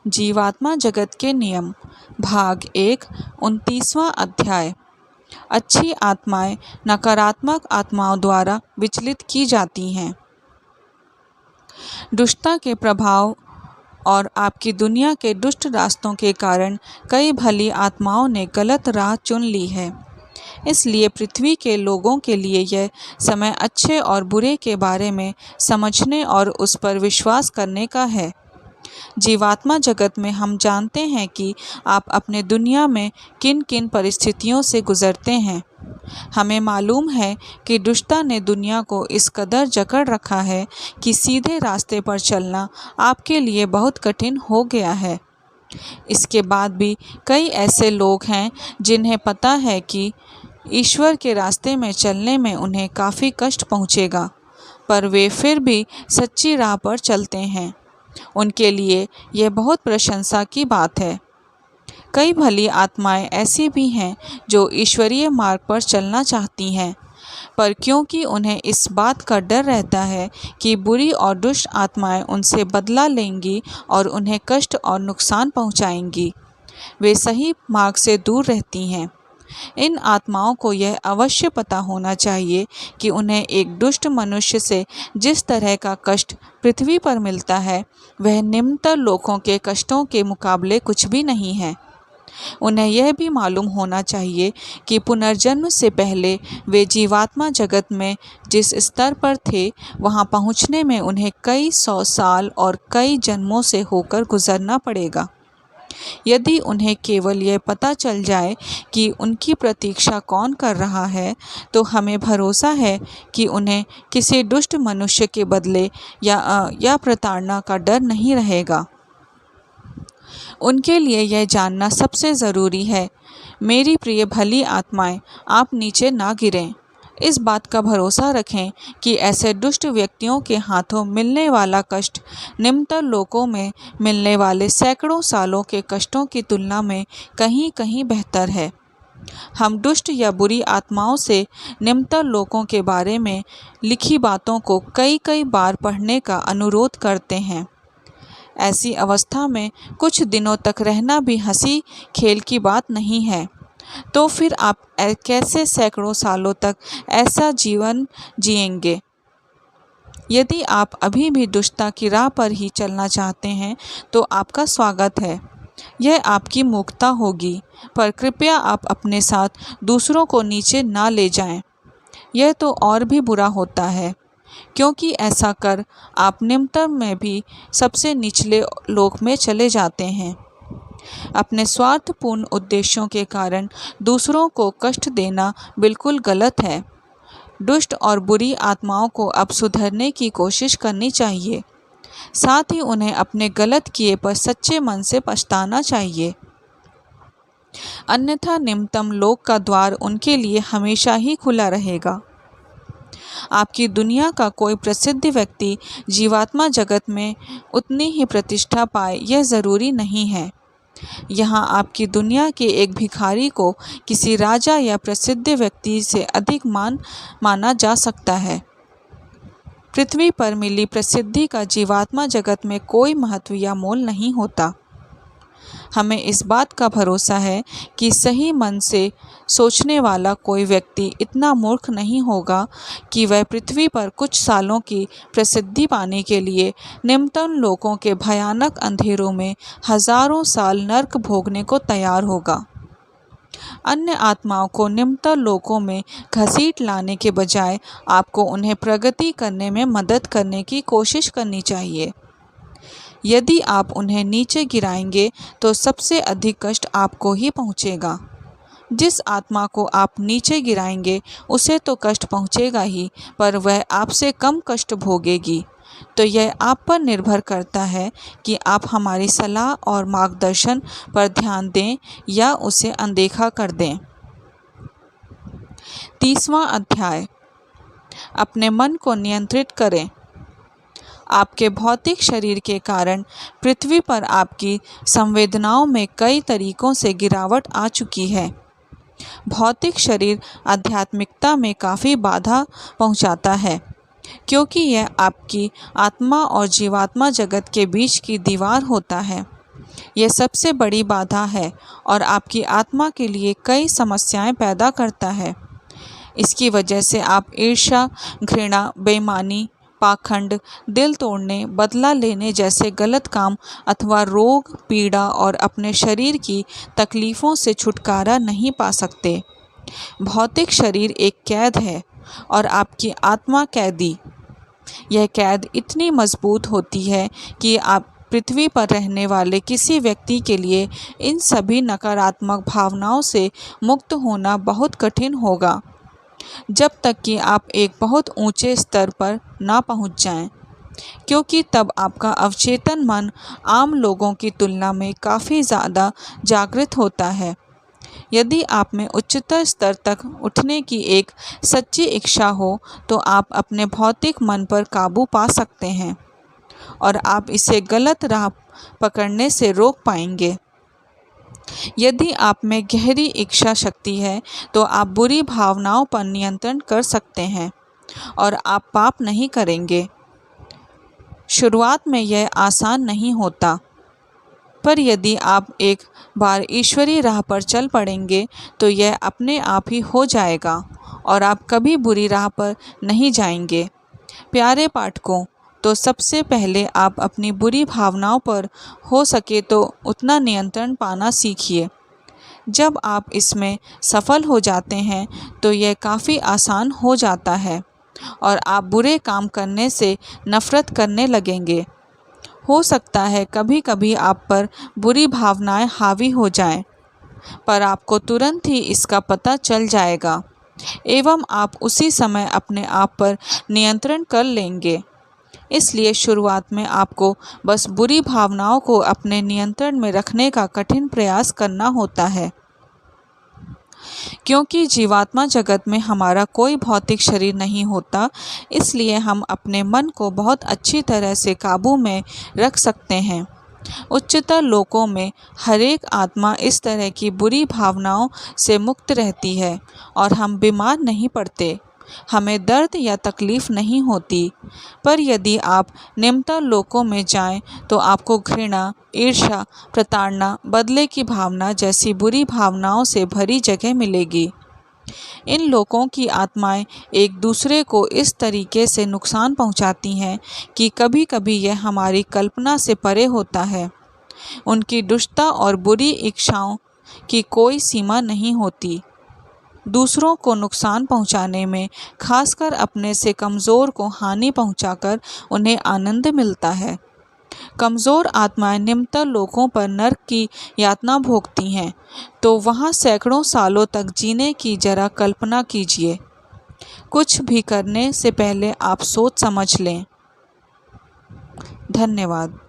जीवात्मा जगत के नियम भाग 1 29वां अध्याय। अच्छी आत्माएं नकारात्मक आत्माओं द्वारा विचलित की जाती हैं। दुष्टता के प्रभाव और आपकी दुनिया के दुष्ट रास्तों के कारण कई भली आत्माओं ने गलत राह चुन ली है। इसलिए पृथ्वी के लोगों के लिए यह समय अच्छे और बुरे के बारे में समझने और उस पर विश्वास करने का है। जीवात्मा जगत में हम जानते हैं कि आप अपने दुनिया में किन किन परिस्थितियों से गुजरते हैं। हमें मालूम है कि दुष्टता ने दुनिया को इस कदर जकड़ रखा है कि सीधे रास्ते पर चलना आपके लिए बहुत कठिन हो गया है। इसके बाद भी कई ऐसे लोग हैं जिन्हें पता है कि ईश्वर के रास्ते में चलने में उन्हें काफ़ी कष्ट पहुँचेगा, पर वे फिर भी सच्ची राह पर चलते हैं। उनके लिए यह बहुत प्रशंसा की बात है। कई भली आत्माएं ऐसी भी हैं जो ईश्वरीय मार्ग पर चलना चाहती हैं, पर क्योंकि उन्हें इस बात का डर रहता है कि बुरी और दुष्ट आत्माएं उनसे बदला लेंगी और उन्हें कष्ट और नुकसान पहुंचाएंगी, वे सही मार्ग से दूर रहती हैं। इन आत्माओं को यह अवश्य पता होना चाहिए कि उन्हें एक दुष्ट मनुष्य से जिस तरह का कष्ट पृथ्वी पर मिलता है वह निम्नतर लोकों के कष्टों के मुकाबले कुछ भी नहीं है। उन्हें यह भी मालूम होना चाहिए कि पुनर्जन्म से पहले वे जीवात्मा जगत में जिस स्तर पर थे वहां पहुंचने में उन्हें कई 100 साल और कई जन्मों से होकर गुजरना पड़ेगा। यदि उन्हें केवल यह पता चल जाए कि उनकी प्रतीक्षा कौन कर रहा है, तो हमें भरोसा है कि उन्हें किसी दुष्ट मनुष्य के बदले या प्रताड़ना का डर नहीं रहेगा। उनके लिए यह जानना सबसे ज़रूरी है, मेरी प्रिय भली आत्माएं, आप नीचे ना गिरें। इस बात का भरोसा रखें कि ऐसे दुष्ट व्यक्तियों के हाथों मिलने वाला कष्ट निम्नतर लोकों में मिलने वाले सैकड़ों सालों के कष्टों की तुलना में कहीं कहीं बेहतर है। हम दुष्ट या बुरी आत्माओं से निम्नतर लोकों के बारे में लिखी बातों को कई कई बार पढ़ने का अनुरोध करते हैं। ऐसी अवस्था में कुछ दिनों तक रहना भी हंसी खेल की बात नहीं है, तो फिर आप कैसे सैकड़ों सालों तक ऐसा जीवन जिएंगे? यदि आप अभी भी दुष्टता की राह पर ही चलना चाहते हैं तो आपका स्वागत है, यह आपकी मूर्खता होगी, पर कृपया आप अपने साथ दूसरों को नीचे ना ले जाएं। यह तो और भी बुरा होता है, क्योंकि ऐसा कर आप निम्नतर में भी सबसे निचले लोक में चले जाते हैं। अपने स्वार्थपूर्ण उद्देश्यों के कारण दूसरों को कष्ट देना बिल्कुल गलत है। दुष्ट और बुरी आत्माओं को अब सुधरने की कोशिश करनी चाहिए, साथ ही उन्हें अपने गलत किए पर सच्चे मन से पछताना चाहिए। अन्यथा निम्नतम लोक का द्वार उनके लिए हमेशा ही खुला रहेगा। आपकी दुनिया का कोई प्रसिद्ध व्यक्ति जीवात्मा जगत में उतनी ही प्रतिष्ठा पाए यह ज़रूरी नहीं है। यहाँ आपकी दुनिया के एक भिखारी को किसी राजा या प्रसिद्ध व्यक्ति से अधिक माना जा सकता है। पृथ्वी पर मिली प्रसिद्धि का जीवात्मा जगत में कोई महत्व या मोल नहीं होता। हमें इस बात का भरोसा है कि सही मन से सोचने वाला कोई व्यक्ति इतना मूर्ख नहीं होगा कि वह पृथ्वी पर कुछ सालों की प्रसिद्धि पाने के लिए निम्नतम लोकों के भयानक अंधेरों में हजारों साल नर्क भोगने को तैयार होगा। अन्य आत्माओं को निम्नतर लोकों में घसीट लाने के बजाय आपको उन्हें प्रगति करने में मदद करने की कोशिश करनी चाहिए। यदि आप उन्हें नीचे गिराएंगे तो सबसे अधिक कष्ट आपको ही पहुंचेगा। जिस आत्मा को आप नीचे गिराएंगे उसे तो कष्ट पहुंचेगा ही, पर वह आपसे कम कष्ट भोगेगी। तो यह आप पर निर्भर करता है कि आप हमारी सलाह और मार्गदर्शन पर ध्यान दें या उसे अनदेखा कर दें। 30वां अध्याय। अपने मन को नियंत्रित करें। आपके भौतिक शरीर के कारण पृथ्वी पर आपकी संवेदनाओं में कई तरीकों से गिरावट आ चुकी है। भौतिक शरीर आध्यात्मिकता में काफ़ी बाधा पहुंचाता है, क्योंकि यह आपकी आत्मा और जीवात्मा जगत के बीच की दीवार होता है। यह सबसे बड़ी बाधा है और आपकी आत्मा के लिए कई समस्याएं पैदा करता है। इसकी वजह से आप ईर्ष्या, घृणा, बेईमानी, पाखंड, दिल तोड़ने, बदला लेने जैसे गलत काम अथवा रोग, पीड़ा और अपने शरीर की तकलीफ़ों से छुटकारा नहीं पा सकते। भौतिक शरीर एक कैद है और आपकी आत्मा कैदी। यह कैद इतनी मजबूत होती है कि आप पृथ्वी पर रहने वाले किसी व्यक्ति के लिए इन सभी नकारात्मक भावनाओं से मुक्त होना बहुत कठिन होगा, जब तक कि आप एक बहुत ऊंचे स्तर पर ना पहुंच जाएं, क्योंकि तब आपका अवचेतन मन आम लोगों की तुलना में काफ़ी ज़्यादा जागृत होता है। यदि आप में उच्चतर स्तर तक उठने की एक सच्ची इच्छा हो तो आप अपने भौतिक मन पर काबू पा सकते हैं और आप इसे गलत राह पकड़ने से रोक पाएंगे। यदि आप में गहरी इच्छा शक्ति है तो आप बुरी भावनाओं पर नियंत्रण कर सकते हैं और आप पाप नहीं करेंगे। शुरुआत में यह आसान नहीं होता, पर यदि आप एक बार ईश्वरीय राह पर चल पड़ेंगे तो यह अपने आप ही हो जाएगा और आप कभी बुरी राह पर नहीं जाएंगे। प्यारे पाठकों, तो सबसे पहले आप अपनी बुरी भावनाओं पर हो सके तो उतना नियंत्रण पाना सीखिए। जब आप इसमें सफल हो जाते हैं तो यह काफ़ी आसान हो जाता है और आप बुरे काम करने से नफ़रत करने लगेंगे। हो सकता है कभी कभी आप पर बुरी भावनाएं हावी हो जाएं, पर आपको तुरंत ही इसका पता चल जाएगा एवं आप उसी समय अपने आप पर नियंत्रण कर लेंगे। इसलिए शुरुआत में आपको बस बुरी भावनाओं को अपने नियंत्रण में रखने का कठिन प्रयास करना होता है, क्योंकि जीवात्मा जगत में हमारा कोई भौतिक शरीर नहीं होता। इसलिए हम अपने मन को बहुत अच्छी तरह से काबू में रख सकते हैं। उच्चतर लोकों में हर एक आत्मा इस तरह की बुरी भावनाओं से मुक्त रहती है और हम बीमार नहीं पड़ते, हमें दर्द या तकलीफ़ नहीं होती। पर यदि आप निम्नतर लोकों में जाएं तो आपको घृणा, ईर्ष्या, प्रताड़ना, बदले की भावना जैसी बुरी भावनाओं से भरी जगह मिलेगी। इन लोगों की आत्माएं एक दूसरे को इस तरीके से नुकसान पहुंचाती हैं कि कभी कभी यह हमारी कल्पना से परे होता है। उनकी दुष्टता और बुरी इच्छाओं की कोई सीमा नहीं होती। दूसरों को नुकसान पहुंचाने में, खासकर अपने से कमज़ोर को हानि पहुंचाकर उन्हें आनंद मिलता है। कमज़ोर आत्माएं निम्नतर लोकों पर नर्क की यातना भोगती हैं, तो वहाँ सैकड़ों सालों तक जीने की जरा कल्पना कीजिए। कुछ भी करने से पहले आप सोच समझ लें। धन्यवाद।